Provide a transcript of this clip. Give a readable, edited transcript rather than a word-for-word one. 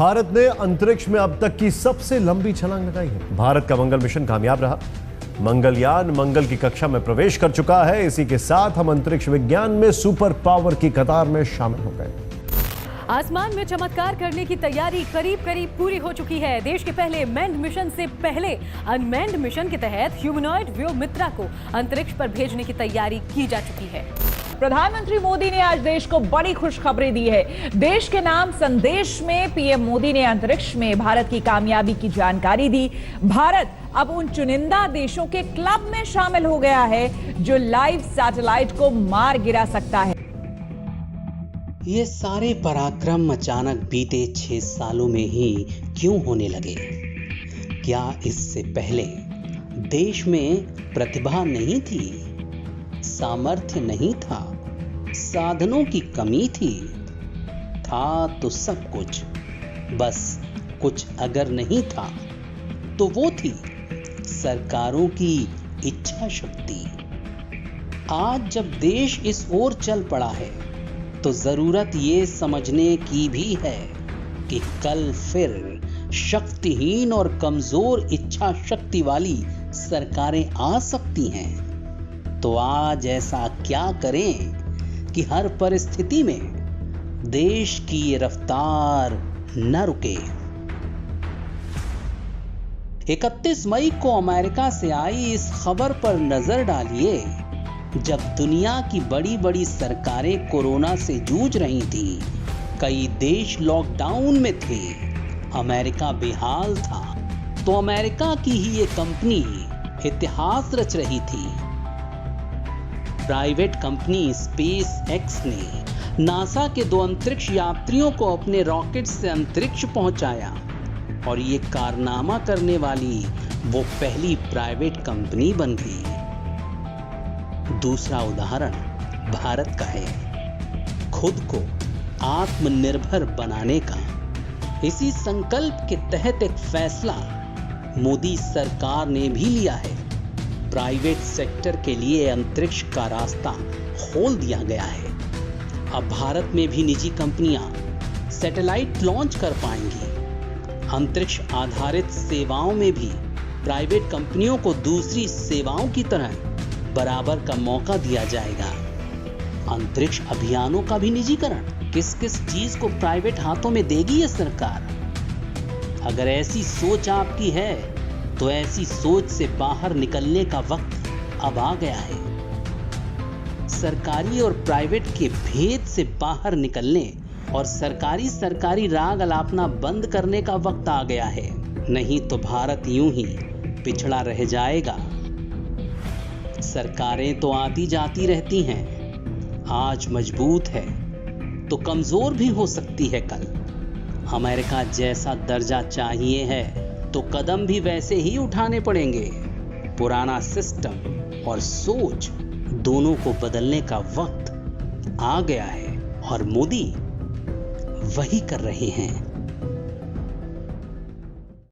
भारत ने अंतरिक्ष में अब तक की सबसे लंबी छलांग लगाई है। भारत का मंगल मिशन कामयाब रहा। मंगलयान मंगल की कक्षा में प्रवेश कर चुका है। इसी के साथ हम अंतरिक्ष विज्ञान में सुपर पावर की कतार में शामिल हो गए। आसमान में चमत्कार करने की तैयारी करीब करीब पूरी हो चुकी है। देश के पहले मैन्ड मिशन से पहले अनमैन्ड मिशन के तहत ह्यूमनॉइड व्योमित्रा को अंतरिक्ष पर भेजने की तैयारी की जा चुकी है। प्रधानमंत्री मोदी ने आज देश को बड़ी खुशखबरी दी है। देश के नाम संदेश में पीएम मोदी ने अंतरिक्ष में भारत की कामयाबी की जानकारी दी। भारत अब उन चुनिंदा देशों के क्लब में शामिल हो गया है जो लाइव सैटेलाइट को मार गिरा सकता है। ये सारे पराक्रम अचानक बीते 6 सालों में ही क्यों होने लगे? क्या इससे पहले देश में प्रतिभा नहीं थी, सामर्थ्य नहीं था, साधनों की कमी थी? था तो सब कुछ, बस कुछ अगर नहीं था तो वो थी सरकारों की इच्छा शक्ति। आज जब देश इस ओर चल पड़ा है तो जरूरत ये समझने की भी है कि कल फिर शक्तिहीन और कमजोर इच्छा शक्ति वाली सरकारें आ सकती हैं। तो आज ऐसा क्या करें कि हर परिस्थिति में देश की ये रफ्तार न रुके। 31 मई को अमेरिका से आई इस खबर पर नजर डालिए। जब दुनिया की बड़ी बड़ी सरकारें कोरोना से जूझ रही थी, कई देश लॉकडाउन में थे, अमेरिका बेहाल था, तो अमेरिका की ही ये कंपनी इतिहास रच रही थी। प्राइवेट कंपनी स्पेस एक्स ने नासा के 2 अंतरिक्ष यात्रियों को अपने रॉकेट से अंतरिक्ष पहुंचाया और ये कारनामा करने वाली वो पहली प्राइवेट कंपनी बन गई। दूसरा उदाहरण भारत का है, खुद को आत्मनिर्भर बनाने का। इसी संकल्प के तहत एक फैसला मोदी सरकार ने भी लिया है। प्राइवेट सेक्टर के लिए अंतरिक्ष का रास्ता खोल दिया गया है। अब भारत में भी निजी कंपनियां सैटेलाइट लॉन्च कर पाएंगी। अंतरिक्ष आधारित सेवाओं में भी प्राइवेट कंपनियों को दूसरी सेवाओं की तरह बराबर का मौका दिया जाएगा। अंतरिक्ष अभियानों का भी निजीकरण किस किस चीज को प्राइवेट हाथों में देगी ये सरकार? अगर ऐसी सोच आपकी है तो ऐसी सोच से बाहर निकलने का वक्त अब आ गया है। सरकारी और प्राइवेट के भेद से बाहर निकलने और सरकारी राग अलापना बंद करने का वक्त आ गया है। नहीं तो भारत यूं ही पिछड़ा रह जाएगा। सरकारें तो आती जाती रहती हैं, आज मजबूत है तो कमजोर भी हो सकती है कल। अमेरिका जैसा दर्जा चाहिए है तो कदम भी वैसे ही उठाने पड़ेंगे। पुराना सिस्टम और सोच दोनों को बदलने का वक्त आ गया है और मोदी वही कर रहे हैं।